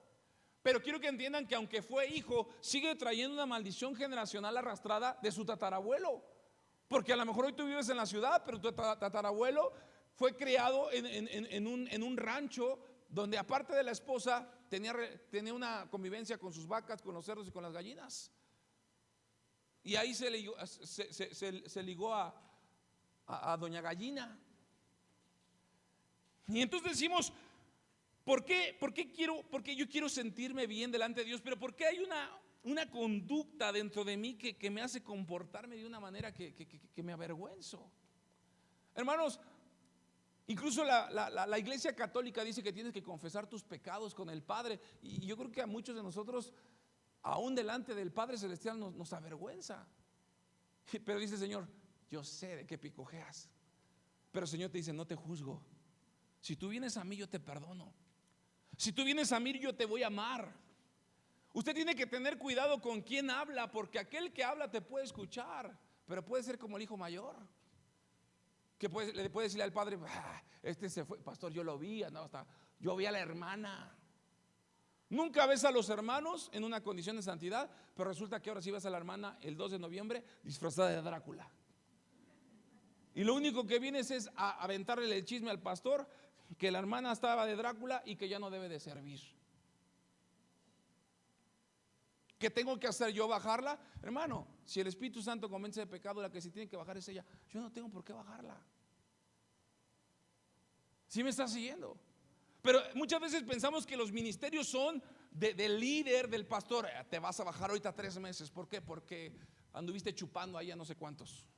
Pero quiero que entiendan que aunque fue hijo, sigue trayendo una maldición generacional arrastrada de su tatarabuelo. Porque a lo mejor hoy tú vives en la ciudad, pero tu tatarabuelo fue criado en un rancho donde, aparte de la esposa, tenía una convivencia con sus vacas, con los cerdos y con las gallinas. Y ahí se ligó a doña Gallina. Y entonces decimos: ¿por qué yo quiero sentirme bien delante de Dios? Pero ¿por qué hay una conducta dentro de mí que me hace comportarme de una manera que me avergüenzo? Hermanos, incluso la Iglesia Católica dice que tienes que confesar tus pecados con el Padre. Y yo creo que a muchos de nosotros, aún delante del Padre Celestial, nos avergüenza. Pero dice el Señor: yo sé de qué picojeas, pero el Señor te dice: no te juzgo. Si tú vienes a mí, yo te perdono. Si tú vienes a mí, yo te voy a amar. Usted tiene que tener cuidado con quién habla, porque aquel que habla te puede escuchar, pero puede ser como el hijo mayor, que le puede decirle al padre: este se fue, pastor, yo lo vi, no, hasta yo vi a la hermana. Nunca ves a los hermanos en una condición de santidad, pero resulta que ahora sí ves a la hermana el 2 de noviembre disfrazada de Drácula. Y lo único que vienes es a aventarle el chisme al pastor que la hermana estaba de Drácula y que ya no debe de servir. ¿Qué tengo que hacer yo? ¿Bajarla? Hermano, si el Espíritu Santo convence de pecado, la que se tiene que bajar es ella. Yo no tengo por qué bajarla. ¿Sí me está siguiendo? Pero muchas veces pensamos que los ministerios son del líder, del pastor. Te vas a bajar ahorita 3 meses. ¿Por qué? Porque anduviste chupando ahí a no sé cuántos.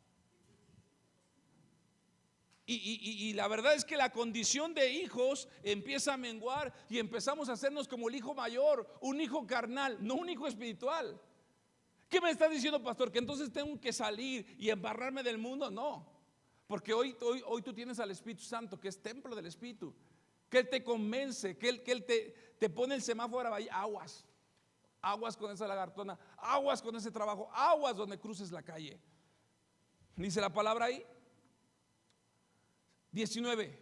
Y la verdad es que la condición de hijos empieza a menguar y empezamos a hacernos como el hijo mayor, un hijo carnal, no un hijo espiritual. ¿Qué me estás diciendo, pastor? ¿Que entonces tengo que salir y embarrarme del mundo? No, porque hoy tú tienes al Espíritu Santo, que es templo del Espíritu, que Él te convence, que Él te pone el semáforo ahí. Aguas con esa lagartona, aguas con ese trabajo, aguas donde cruces la calle. Dice la palabra ahí 19: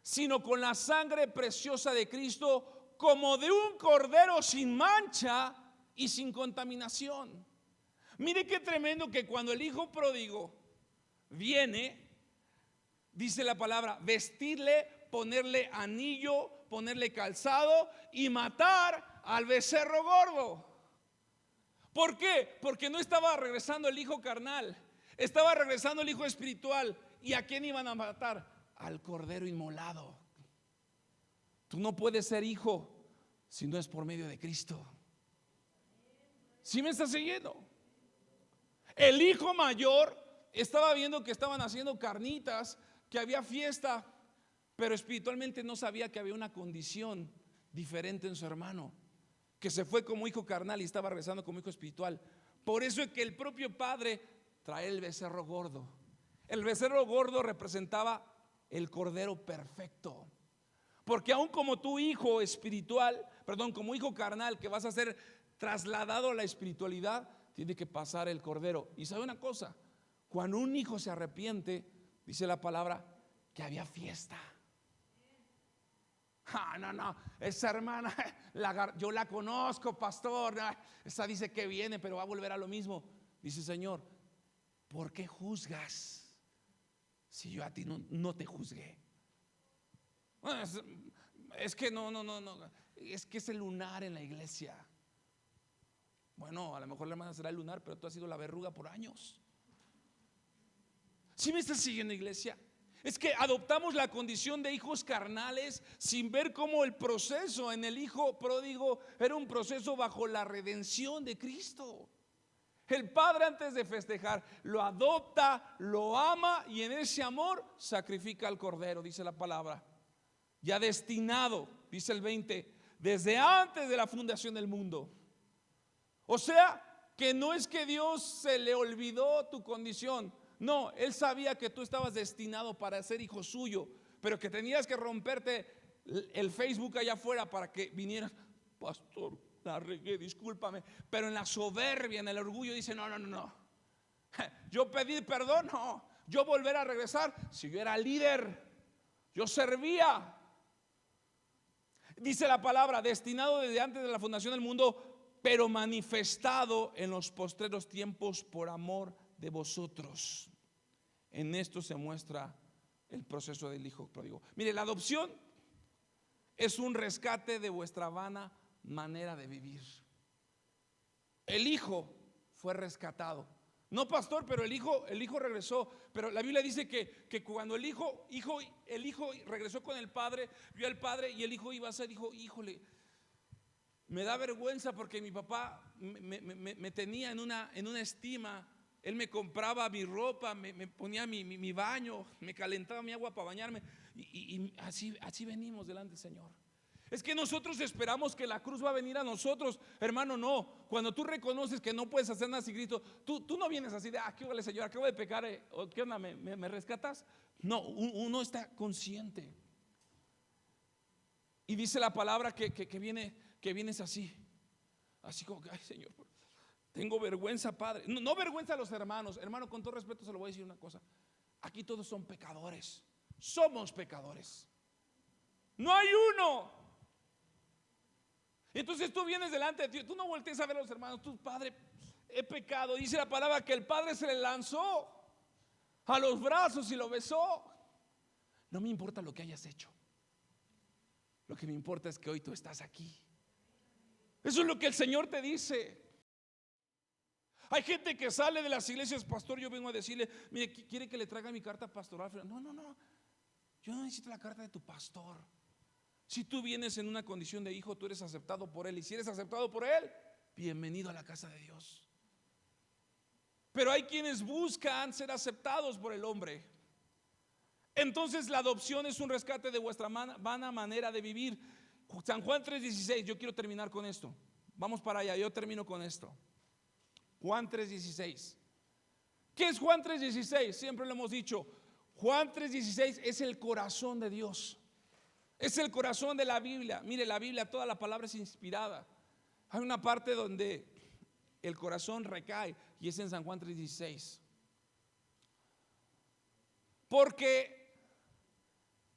sino con la sangre preciosa de Cristo, como de un cordero sin mancha y sin contaminación. Mire qué tremendo que cuando el hijo pródigo viene, dice la palabra, vestirle, ponerle anillo, ponerle calzado y matar al becerro gordo. ¿Por qué? Porque no estaba regresando el hijo carnal, estaba regresando el hijo espiritual. ¿Y a quién iban a matar? Al cordero inmolado. Tú no puedes ser hijo si no es por medio de Cristo. ¿Sí me estás siguiendo? El hijo mayor estaba viendo que estaban haciendo carnitas, que había fiesta, pero espiritualmente no sabía que había una condición diferente en su hermano, que se fue como hijo carnal y estaba regresando como hijo espiritual. Por eso es que el propio padre trae el becerro gordo. El becerro gordo representaba el Cordero perfecto. Porque aún como tu hijo espiritual, como hijo carnal que vas a ser trasladado a la espiritualidad, tiene que pasar el Cordero. Y sabe una cosa, cuando un hijo se arrepiente, dice la palabra que había fiesta. No, esa hermana, yo la conozco, pastor. Esa dice que viene, pero va a volver a lo mismo. Dice, Señor, ¿por qué juzgas si yo a ti no te juzgué? Es que no, es que es el lunar en la iglesia. Bueno, a lo mejor la hermana será el lunar, pero tú has sido la verruga por años. ¿Sí me estás siguiendo, iglesia? Es que adoptamos la condición de hijos carnales sin ver cómo el proceso en el hijo pródigo era un proceso bajo la redención de Cristo. El padre, antes de festejar, lo adopta, lo ama y en ese amor sacrifica al cordero, dice la palabra. Ya destinado, dice el 20, desde antes de la fundación del mundo. O sea, que no es que Dios se le olvidó tu condición. No, Él sabía que tú estabas destinado para ser hijo suyo, pero que tenías que romperte el Facebook allá afuera para que vinieras. Pastor, la regué, discúlpame. Pero en la soberbia, en el orgullo, dice, no. Yo pedí perdón, no. Yo volver a regresar, si yo era líder, yo servía. Dice la palabra, destinado desde antes de la fundación del mundo, pero manifestado en los postreros tiempos por amor de vosotros. En esto se muestra el proceso del hijo pródigo. Mire, la adopción es un rescate de vuestra vana manera de vivir. El hijo fue rescatado. No, pastor, pero el hijo regresó. Pero la Biblia dice que cuando el hijo regresó con el padre, vio al padre y el hijo iba a ser, dijo, híjole, me da vergüenza porque mi papá me tenía en una estima. Él me compraba mi ropa, me ponía mi baño, me calentaba mi agua para bañarme. Y así venimos delante del Señor. Es que nosotros esperamos que la cruz va a venir a nosotros. Hermano, no. Cuando tú reconoces que no puedes hacer nada sin Cristo, tú no vienes así de, ¿qué vale, Señor? Acabo de pecar, ¿qué onda? ¿Me rescatas? No, uno está consciente. Y dice la palabra que vienes así como que, ay, Señor, tengo vergüenza, Padre. No vergüenza a los hermanos. Hermano, con todo respeto se lo voy a decir una cosa. Aquí todos son pecadores. Somos pecadores. No hay uno. Entonces tú vienes delante de Dios. Tú no voltees a ver a los hermanos. Tú, Padre, he pecado. Dice la palabra que el Padre se le lanzó a los brazos y lo besó. No me importa lo que hayas hecho. Lo que me importa es que hoy tú estás aquí. Eso es lo que el Señor te dice. Hay gente que sale de las iglesias, pastor, yo vengo a decirle, mire, ¿quiere que le traiga mi carta pastoral? No, yo no necesito la carta de tu pastor. Si tú vienes en una condición de hijo, tú eres aceptado por Él. Y si eres aceptado por Él, bienvenido a la casa de Dios. Pero hay quienes buscan ser aceptados por el hombre. Entonces la adopción es un rescate de vuestra vana manera de vivir. San Juan 3:16, yo quiero terminar con esto. Vamos para allá, yo termino con esto. Juan 3:16. ¿Qué es Juan 3:16? Siempre lo hemos dicho. Juan 3:16 es el corazón de Dios. Es el corazón de la Biblia. Mire, la Biblia, toda la palabra es inspirada. Hay una parte donde el corazón recae y es en San Juan 3:16. Porque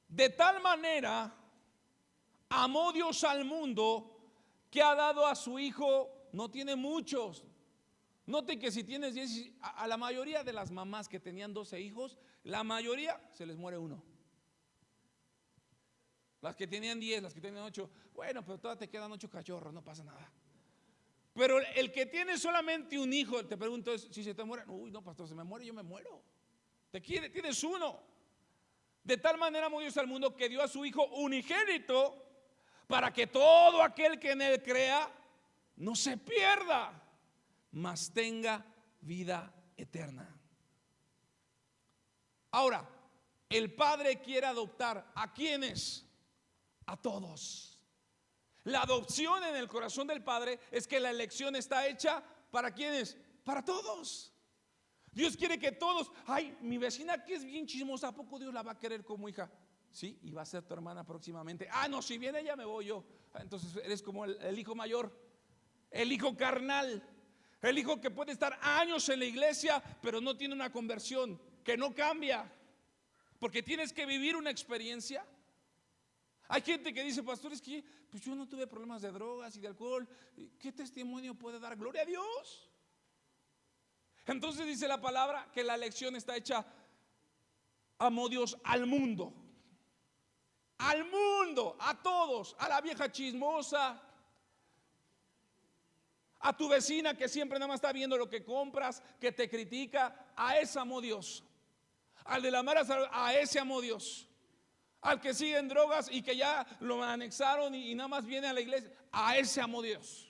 de tal manera amó Dios al mundo que ha dado a su Hijo. No tiene muchos. Note que si tienes 10, a la mayoría de las mamás que tenían 12 hijos, la mayoría se les muere uno. Las que tenían 10, las que tenían 8, bueno, pero todavía te quedan 8 cachorros, no pasa nada. Pero el que tiene solamente un hijo, te pregunto, si se te muere, uy, no, pastor, se me muere, yo me muero. Tienes uno. De tal manera amó Dios al mundo que dio a su Hijo unigénito para que todo aquel que en Él crea no se pierda, mas tenga vida eterna. Ahora, el Padre quiere adoptar ¿a quiénes? A todos. La adopción en el corazón del Padre es que la elección está hecha ¿para quiénes? Para todos. Dios quiere que todos, ay, mi vecina que es bien chismosa, ¿a poco Dios la va a querer como hija? Sí, y va a ser tu hermana próximamente. Ah, no, si viene ella me voy yo. Entonces eres como el hijo mayor, el hijo carnal, el hijo que puede estar años en la iglesia, pero no tiene una conversión, que no cambia, porque tienes que vivir una experiencia. Hay gente que dice, pastor, es que pues yo no tuve problemas de drogas y de alcohol. ¿Qué testimonio puede dar? Gloria a Dios. Entonces dice la palabra que la elección está hecha, amó Dios al mundo, a todos, a la vieja chismosa, a tu vecina que siempre nada más está viendo lo que compras, que te critica, a esa amó Dios. Al de la mala salud, a ese amó Dios. Al que sigue en drogas y que ya lo anexaron y nada más viene a la iglesia, a ese amó Dios.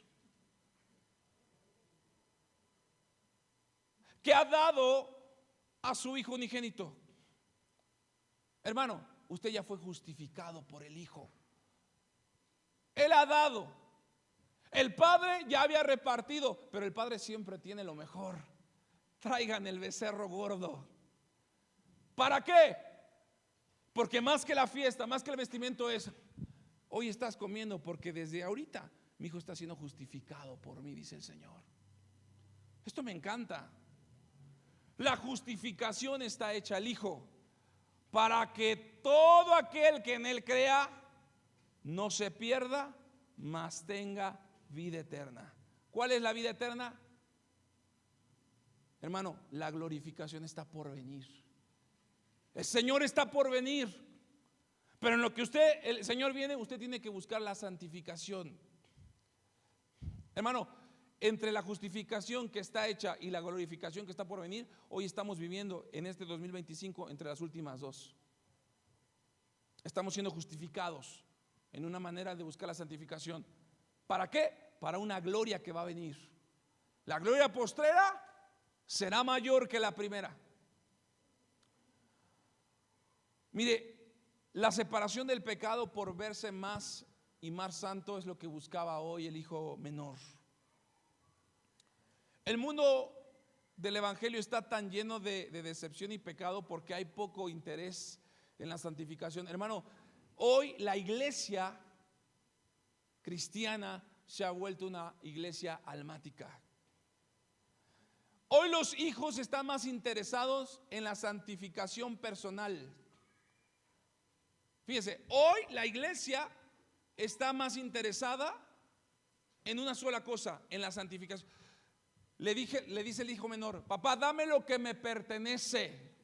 Que ha dado a su Hijo unigénito. Hermano, usted ya fue justificado por el Hijo. Él ha dado. El Padre ya había repartido, pero el Padre siempre tiene lo mejor. Traigan el becerro gordo. ¿Para qué? Porque más que la fiesta, más que el vestimento es, hoy estás comiendo porque desde ahorita mi hijo está siendo justificado por mí, dice el Señor. Esto me encanta. La justificación está hecha al Hijo para que todo aquel que en Él crea no se pierda, mas tenga vida eterna. ¿Cuál es la vida eterna? Hermano, la glorificación está por venir. El Señor está por venir. Pero en lo que el Señor viene, usted tiene que buscar la santificación. Hermano, entre la justificación que está hecha y la glorificación que está por venir, hoy estamos viviendo en este 2025 entre las últimas dos. Estamos siendo justificados en una manera de buscar la santificación. ¿Para qué? Para una gloria que va a venir. La gloria postrera será mayor que la primera. Mire, la separación del pecado por verse más y más santo es lo que buscaba hoy el hijo menor. El mundo del evangelio está tan lleno de decepción y pecado porque hay poco interés en la santificación. Hermano, hoy la iglesia cristiana se ha vuelto una iglesia almática. Hoy los hijos están más interesados en la santificación personal. Fíjese, hoy la iglesia está más interesada en una sola cosa, en la santificación. Le dice el hijo menor, papá, dame lo que me pertenece.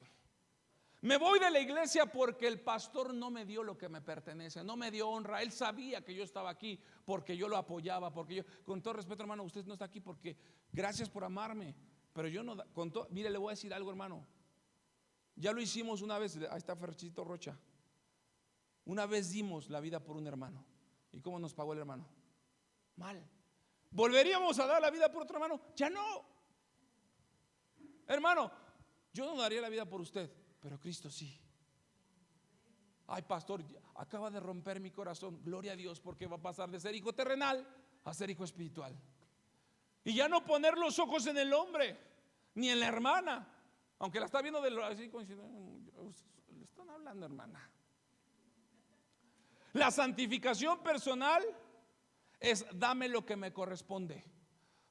Me voy de la iglesia porque el pastor no me dio lo que me pertenece, no me dio honra. Él sabía que yo estaba aquí porque yo lo apoyaba, porque yo, con todo respeto, hermano, usted no está aquí porque gracias por amarme, pero yo no, mire, le voy a decir algo, hermano. Ya lo hicimos una vez, ahí está Ferchito Rocha. Una vez dimos la vida por un hermano. ¿Y cómo nos pagó el hermano? Mal. ¿Volveríamos a dar la vida por otro hermano? Ya no. Hermano, yo no daría la vida por usted, pero Cristo sí. Ay, pastor, acaba de romper mi corazón. Gloria a Dios, porque va a pasar de ser hijo terrenal a ser hijo espiritual. Y ya no poner los ojos en el hombre, ni en la hermana, aunque la está viendo así como diciendo, le están hablando, hermana. La santificación personal es dame lo que me corresponde.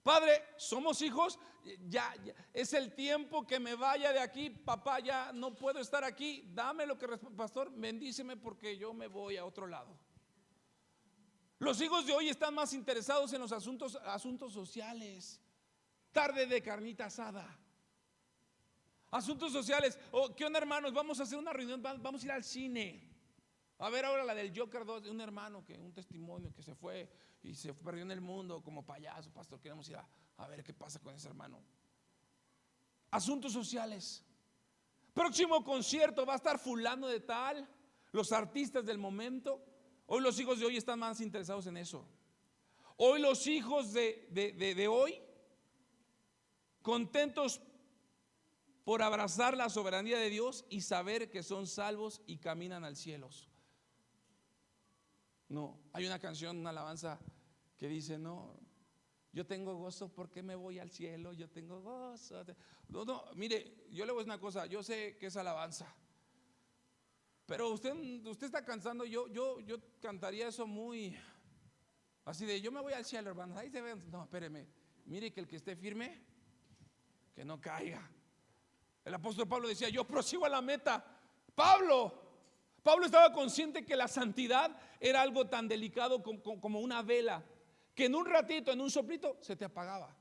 Padre, somos hijos, ya es el tiempo que me vaya de aquí. Papá, ya no puedo estar aquí. Dame lo que pastor, bendíceme porque yo me voy a otro lado. Los hijos de hoy están más interesados en los asuntos sociales. Tarde de carnita asada. Asuntos sociales. ¿Qué onda, hermanos? Vamos a hacer una reunión, vamos a ir al cine. A ver ahora la del Joker 2, de un hermano un testimonio que se fue y se perdió en el mundo como payaso. Pastor, queremos ir a ver qué pasa con ese hermano. Asuntos sociales. Próximo concierto va a estar fulano de tal, los artistas del momento. Hoy los hijos de hoy están más interesados en eso. Hoy los hijos de hoy, contentos por abrazar la soberanía de Dios y saber que son salvos y caminan al cielo. No, hay una canción, una alabanza que dice, no, Yo tengo gozo porque me voy al cielo, yo tengo gozo. No, no, mire, yo le voy a decir una cosa, yo sé que es alabanza, pero usted está cansando. Yo cantaría eso muy así de: yo me voy al cielo, hermanos. Ahí se ven. No, espéreme. Mire que el que esté firme, que no caiga. El apóstol Pablo decía: yo prosigo a la meta. Pablo estaba consciente que la santidad era algo tan delicado como una vela, que en un ratito, en un soplito, se te apagaba.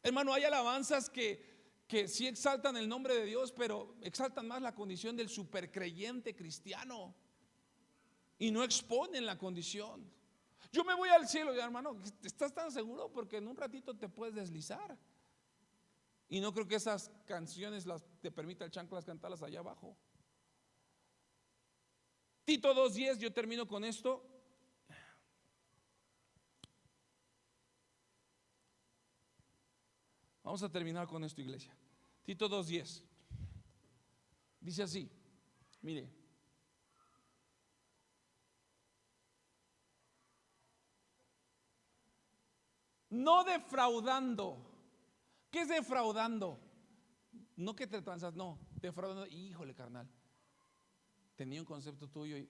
Hermano, hay alabanzas que sí exaltan el nombre de Dios, pero exaltan más la condición del supercreyente cristiano y no exponen la condición. Yo me voy al cielo, hermano. ¿Estás tan seguro? Porque en un ratito te puedes deslizar. Y no creo que esas canciones te permita el chanclas cantarlas allá abajo. Tito 2:10, yo termino con esto. Vamos a terminar con esto, iglesia. Tito 2:10 dice así, mire: no defraudando. ¿Qué es defraudando? No que te transas, no, defraudando. Híjole, carnal, tenía un concepto tuyo y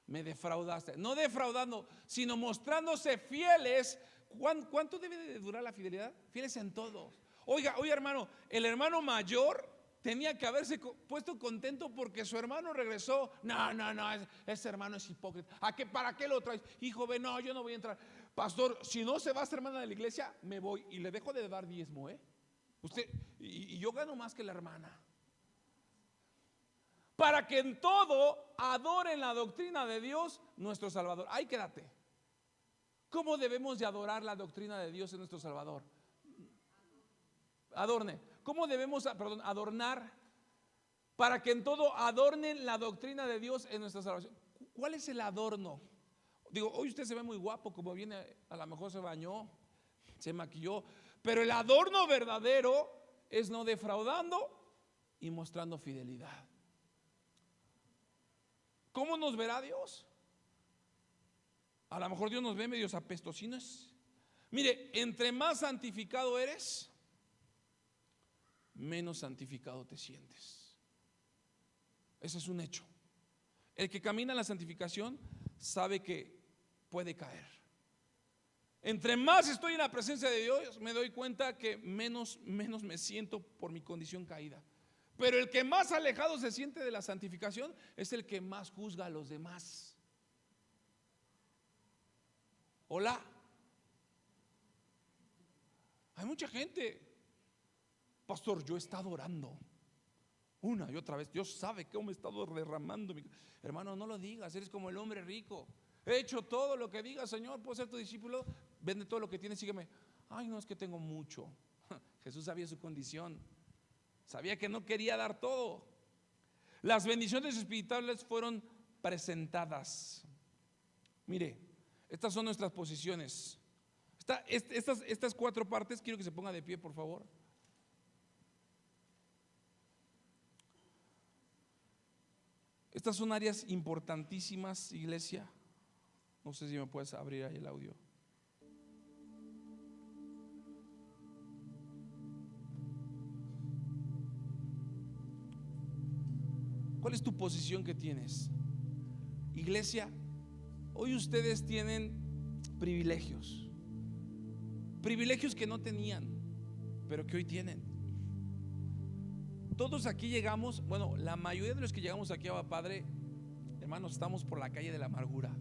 me defraudaste. No defraudando, sino mostrándose fieles. ¿Cuánto debe de durar la fidelidad? Fieles en todo. Oiga, hermano, el hermano mayor tenía que haberse puesto contento porque su hermano regresó. No, ese hermano es hipócrita. ¿Para qué lo traes? Hijo, ve, no, yo no voy a entrar. Pastor, si no se va a ser hermana de la iglesia, me voy y le dejo de dar diezmo, usted, y yo gano más que la hermana. Para que en todo adoren la doctrina de Dios nuestro Salvador. Ahí quédate. ¿Cómo debemos de adorar la doctrina de Dios en nuestro Salvador? Adorne. ¿Cómo debemos, adornar? Para que en todo adornen la doctrina de Dios en nuestra salvación. ¿Cuál es el adorno? Digo, hoy usted se ve muy guapo, como viene, a lo mejor se bañó, se maquilló, pero el adorno verdadero es no defraudando y mostrando fidelidad. ¿Cómo nos verá Dios? A lo mejor Dios nos ve medios apestosinos. Mire, entre más santificado eres, menos santificado te sientes. Ese es un hecho. El que camina en la santificación sabe que puede caer. Entre más estoy en la presencia de Dios, me doy cuenta que menos me siento por mi condición caída. Pero el que más alejado se siente de la santificación es el que más juzga a los demás. Hola. Hay mucha gente: pastor, yo he estado orando una y otra vez, Dios sabe cómo he estado derramando hermano, no lo digas, eres como el hombre rico. He hecho todo lo que digas, Señor, puedo ser tu discípulo, vende todo lo que tienes, sígueme. Ay, no, es que tengo mucho. Jesús sabía su condición, sabía que no quería dar todo. Las bendiciones espirituales fueron presentadas. Mire, estas son nuestras posiciones. Estas 4 partes, quiero que se ponga de pie, por favor. Estas son áreas importantísimas, iglesia. No sé si me puedes abrir ahí el audio. ¿Cuál es tu posición que tienes? Iglesia, hoy ustedes tienen privilegios. Privilegios que no tenían, pero que hoy tienen. Todos aquí llegamos, bueno, la mayoría de los que llegamos aquí a Padre, hermanos, estamos por la calle de la amargura.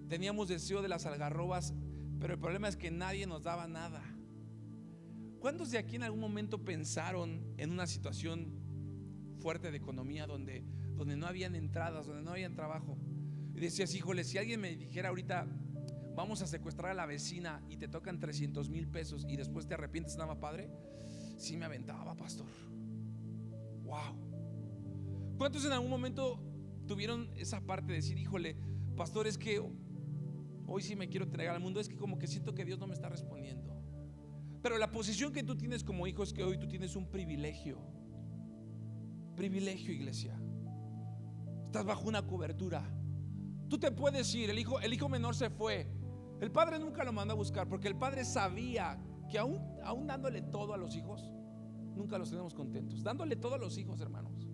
Teníamos deseo de las algarrobas, pero el problema es que nadie nos daba nada. ¿Cuántos de aquí en algún momento pensaron en una situación fuerte de economía donde no habían entradas, donde no habían trabajo? Y decías: híjole, si alguien me dijera ahorita, vamos a secuestrar a la vecina y te tocan 300,000 pesos y después te arrepientes, nada, Padre, sí me aventaba, pastor. Wow. ¿Cuántos en algún momento tuvieron esa parte de decir: híjole, pastor, es que hoy sí me quiero entregar al mundo, es que como que siento que Dios no me está respondiendo? Pero la posición que tú tienes como hijo es que hoy tú tienes un privilegio. Privilegio, iglesia. Estás bajo una cobertura. Tú te puedes ir, el hijo menor se fue, El padre nunca lo mandó a buscar, porque el padre sabía que aún dándole todo a los hijos, nunca los tenemos contentos. Dándole todo a los hijos, hermanos.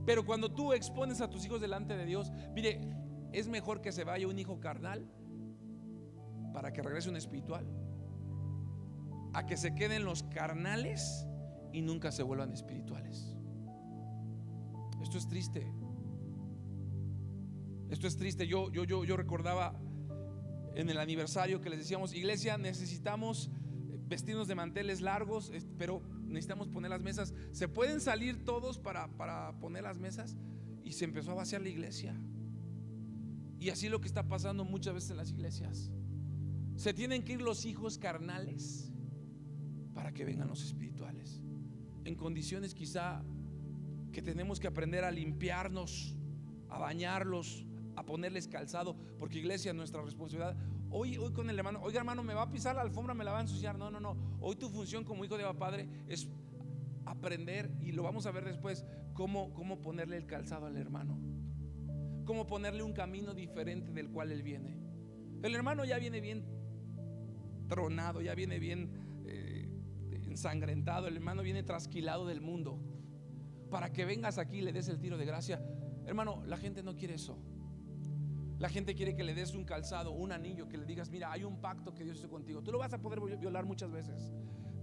Pero cuando tú expones a tus hijos delante de Dios, mire, es mejor que se vaya un hijo carnal para que regrese un espiritual, a que se queden los carnales y nunca se vuelvan espirituales. Esto es triste. Esto es triste. Yo recordaba en el aniversario que les decíamos: iglesia, necesitamos vestirnos de manteles largos, pero necesitamos poner las mesas. ¿Se pueden salir todos para poner las mesas? Y se empezó a vaciar la iglesia. Y así lo que está pasando muchas veces en las iglesias. Se tienen que ir los hijos carnales para que vengan los espirituales, en condiciones quizá que tenemos que aprender a limpiarnos, a bañarlos, a ponerles calzado, porque iglesia, nuestra responsabilidad hoy con el hermano: oiga, hermano, me va a pisar la alfombra, me la va a ensuciar. No. Hoy tu función como hijo de Abba Padre es aprender, y lo vamos a ver después, cómo ponerle el calzado al hermano, cómo ponerle un camino diferente del cual él viene. El hermano ya viene bien tronado, ya viene bien ensangrentado. El hermano viene trasquilado del mundo. Para que vengas aquí y le des el tiro de gracia, hermano, la gente no quiere eso. La gente quiere que le des un calzado, un anillo, que le digas: mira, hay un pacto que Dios hizo contigo. Tú lo vas a poder violar muchas veces,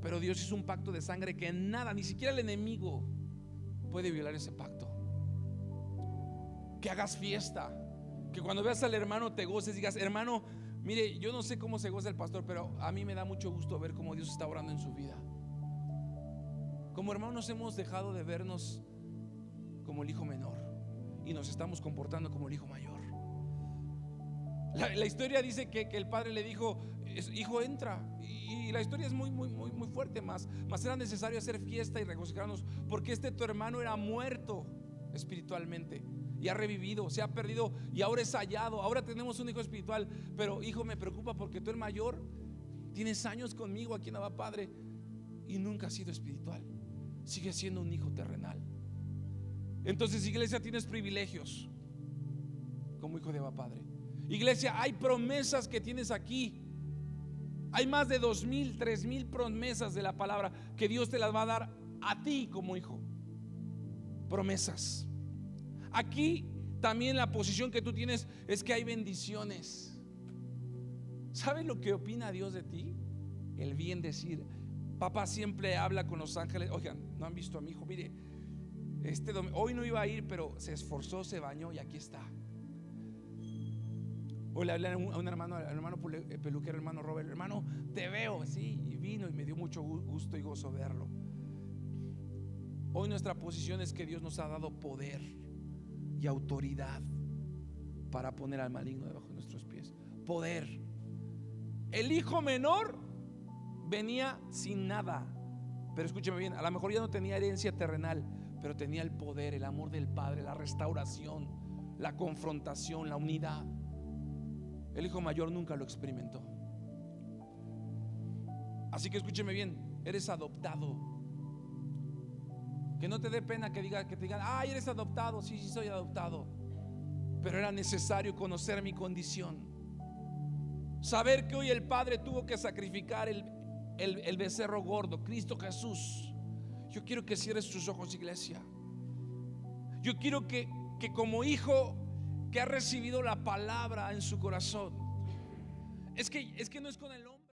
pero Dios hizo un pacto de sangre que nada, ni siquiera el enemigo puede violar ese pacto. Que hagas fiesta, que cuando veas al hermano te goces, digas: hermano, mire, yo no sé cómo se goza el pastor, pero a mí me da mucho gusto ver cómo Dios está obrando en su vida. Como hermanos hemos dejado de vernos como el hijo menor y nos estamos comportando como el hijo mayor. La historia dice que el padre le dijo: hijo, entra. Y la historia es muy fuerte. Más era necesario hacer fiesta y regocijarnos, porque tu hermano era muerto espiritualmente y ha revivido, se ha perdido y ahora es hallado. Ahora tenemos un hijo espiritual. Pero hijo, me preocupa porque tú, el mayor, tienes años conmigo aquí en Abba Padre y nunca has sido espiritual, sigues siendo un hijo terrenal. Entonces, iglesia, tienes privilegios como hijo de Abba Padre. Iglesia, hay promesas que tienes aquí. Hay más de 2,000, 3,000 promesas de la palabra que Dios te las va a dar a ti como hijo. Promesas. Aquí también la posición que tú tienes es que hay bendiciones. ¿Sabes lo que opina Dios de ti? El bien decir. Papá siempre habla con los ángeles. Oigan, no han visto a mi hijo. Mire, hoy no iba a ir, pero se esforzó, se bañó y aquí está. Hoy le hablé a un hermano, al hermano peluquero, hermano Robert: hermano, te veo, sí, y vino y me dio mucho gusto y gozo verlo. Hoy nuestra posición es que Dios nos ha dado poder y autoridad para poner al maligno debajo de nuestros pies. Poder. El hijo menor venía sin nada, pero escúcheme bien, a lo mejor ya no tenía herencia terrenal, pero tenía el poder, el amor del Padre, la restauración, la confrontación, la unidad. El hijo mayor nunca lo experimentó. Así que escúcheme bien, eres adoptado. Que no te dé pena que te digan: ay, eres adoptado. Sí, soy adoptado. Pero era necesario conocer mi condición, saber que hoy el Padre tuvo que sacrificar el becerro gordo, Cristo Jesús. Yo quiero que cierres tus ojos, iglesia. Yo quiero que como hijo que ha recibido la palabra en su corazón, es que no es con el hombre.